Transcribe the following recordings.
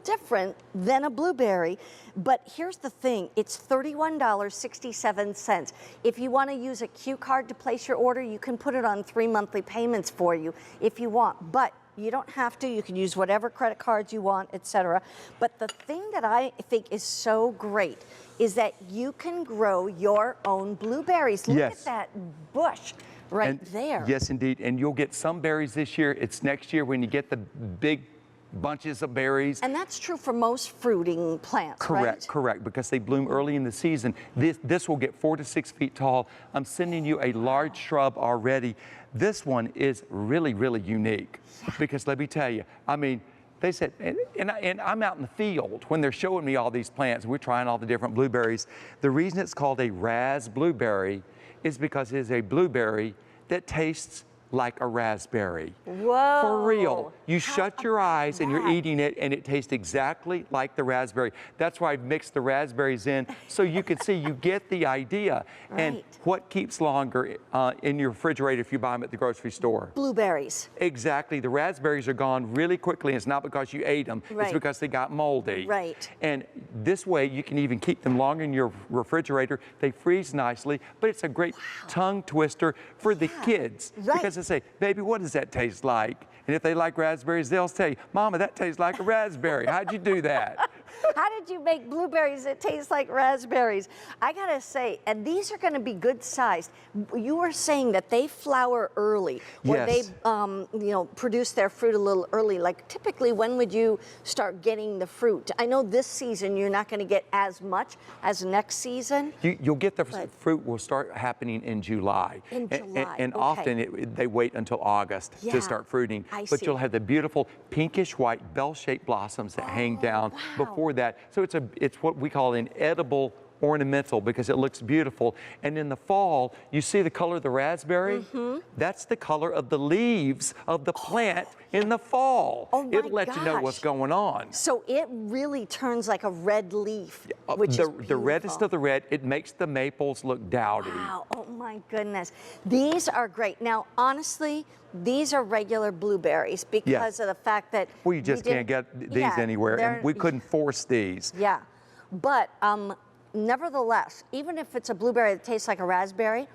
different than a blueberry, but here's the thing, it's $31.67. If you want to use a Q card to place your order, you can put it on 3 monthly payments for you if you want, but you don't have to. You can use whatever credit cards you want, etc. But the thing that I think is so great is that you can grow your own blueberries. Look at that bush there. Yes, indeed. And you'll get some berries this year. It's next year when you get the big bunches of berries. And that's true for most fruiting plants, correct, correct, because they bloom early in the season. This will get 4 to 6 feet tall. I'm sending you a large shrub already. This one is really, really unique because let me tell you, I mean, they said, and I'm out in the field when they're showing me all these plants, and we're trying all the different blueberries. The reason it's called a Razz blueberry is because it is a blueberry that tastes like a raspberry. Whoa. For real. You shut your eyes and you're eating it and it tastes exactly like the raspberry. That's why I've mixed the raspberries in so you can see, you get the idea. And what keeps longer in your refrigerator if you buy them at the grocery store? Blueberries. Exactly. The raspberries are gone really quickly. It's not because you ate them. It's because they got moldy. And this way you can even keep them longer in your refrigerator. They freeze nicely, but it's a great tongue twister for the kids. Because say, baby, what does that taste like? And if they like raspberries, they'll tell you, Mama, that tastes like a raspberry. How'd you do that? How did you make blueberries that taste like raspberries? I gotta say, and these are gonna be good sized. You were saying that they flower early, or they, you know, produce their fruit a little early. Like typically, when would you start getting the fruit? I know this season you're not gonna get as much as next season. You'll get the fruit will start happening in July. In July, and often they wait until August to start fruiting. But you'll have the beautiful pinkish white bell-shaped blossoms that hang down before that. So it's what we call an edible ornamental because it looks beautiful. And in the fall, you see the color of the raspberry? That's the color of the leaves of the plant in the fall. It'll let you know what's going on. So it really turns like a red leaf, which is beautiful. The reddest of the red, it makes the maples look dowdy. Wow, oh my goodness. These are great. Now, honestly, these are regular blueberries because of the fact that you just can't get these anywhere, and we couldn't force these. But nevertheless, even if it's a blueberry that tastes like a raspberry,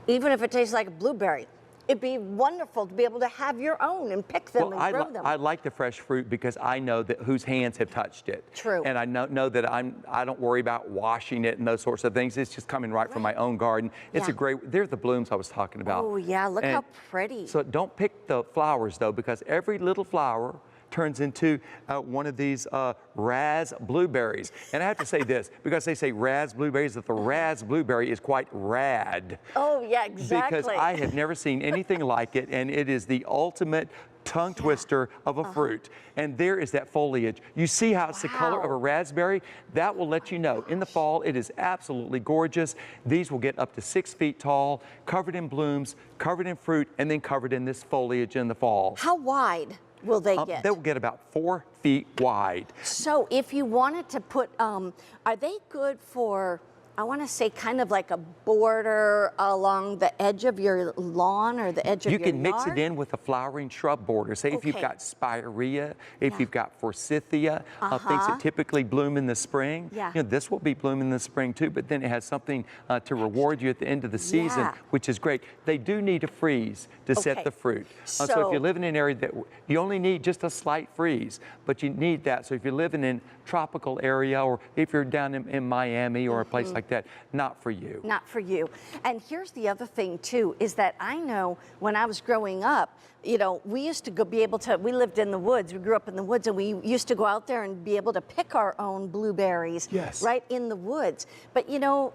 even if it tastes like a blueberry, it'd be wonderful to be able to have your own and pick them and grow them. I like the fresh fruit because I know that whose hands have touched it. True. And I know that I don't worry about washing it and those sorts of things. It's just coming right from my own garden. It's a great, there's the blooms I was talking about. Oh yeah, look how pretty. So don't pick the flowers though, because every little flower turns into one of these Razz blueberries. And I have to say this, because they say Razz blueberries, that the Razz blueberry is quite rad. Oh yeah, exactly. Because I have never seen anything like it, and it is the ultimate tongue twister of a fruit. And there is that foliage. You see how it's the color of a raspberry? That will let you know. In the fall, it is absolutely gorgeous. These will get up to 6 feet tall, covered in blooms, covered in fruit, and then covered in this foliage in the fall. How wide will they get? They'll get about 4 feet wide. So if you wanted to put, are they good for, I want to say kind of like a border along the edge of your lawn or the edge of your yard? You can mix it in with a flowering shrub border. Say if you've got spirea, if you've got forsythia, things that typically bloom in the spring. You know, this will be blooming in the spring too, but then it has something to reward you at the end of the season, which is great. They do need a freeze to set the fruit. So if you live in an area that you only need just a slight freeze, but you need that. So if you're living in a tropical area, or if you're down in Miami or a place like that, not for you. Not for you. And here's the other thing too, is that I know when I was growing up, you know, we used to be able to, we lived in the woods, we grew up in the woods, and we used to go out there and be able to pick our own blueberries right in the woods. But you know,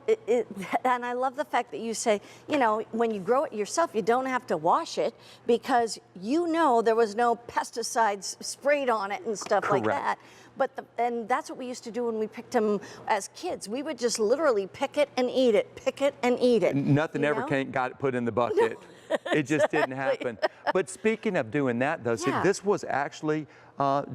and I love the fact that you say, you know, when you grow it yourself, you don't have to wash it because you know there was no pesticides sprayed on it and stuff like that. But and that's what we used to do when we picked them as kids. We would just literally pick it and eat it, pick it and eat it. Nothing ever got it put in the bucket. No. It just didn't happen. But speaking of doing that though, see, this was actually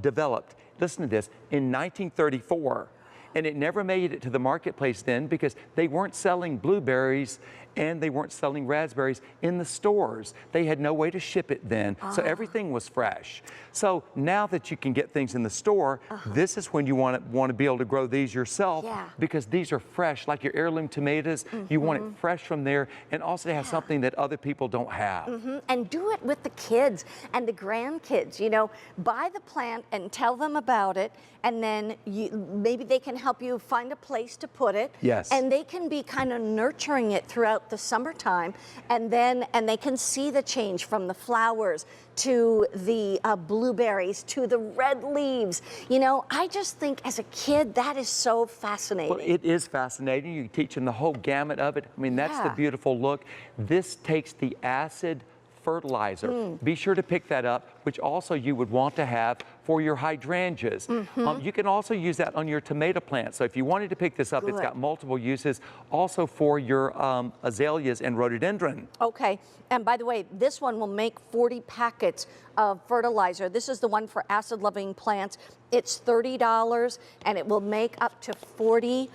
developed, listen to this, in 1934. And it never made it to the marketplace then because they weren't selling blueberries and they weren't selling raspberries in the stores. They had no way to ship it then, so everything was fresh. So now that you can get things in the store, this is when you want to be able to grow these yourself, because these are fresh, like your heirloom tomatoes. You want it fresh from there, and also to have something that other people don't have. And do it with the kids and the grandkids. You know, buy the plant and tell them about it, and then maybe they can help you find a place to put it. Yes. And they can be kind of nurturing it throughout the summertime, and they can see the change from the flowers to the blueberries to the red leaves. You know, I just think as a kid that is so fascinating. Well, it is fascinating. You teach them the whole gamut of it. I mean, that's the beautiful look. This takes the acid fertilizer. Be sure to pick that up, which also you would want to have for your hydrangeas. You can also use that on your tomato plants. So if you wanted to pick this up, it's got multiple uses also for your azaleas and rhododendron. Okay, and by the way, this one will make 40 packets of fertilizer. This is the one for acid-loving plants. It's $30, and it will make up to 40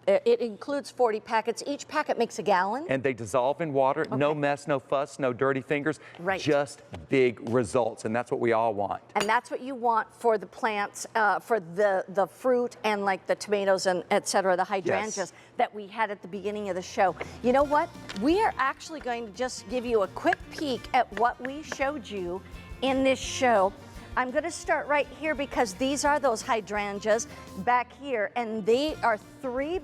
it includes 40 packets. Each packet makes a gallon. And they dissolve in water. No mess, no fuss, no dirty fingers. Just big results, and that's what we all want. And that's what you want for the plants, for the fruit and like the tomatoes and et cetera, the hydrangeas that we had at the beginning of the show. You know what? We are actually going to just give you a quick peek at what we showed you in this show. I'm going to start right here because these are those hydrangeas back here, and they are 3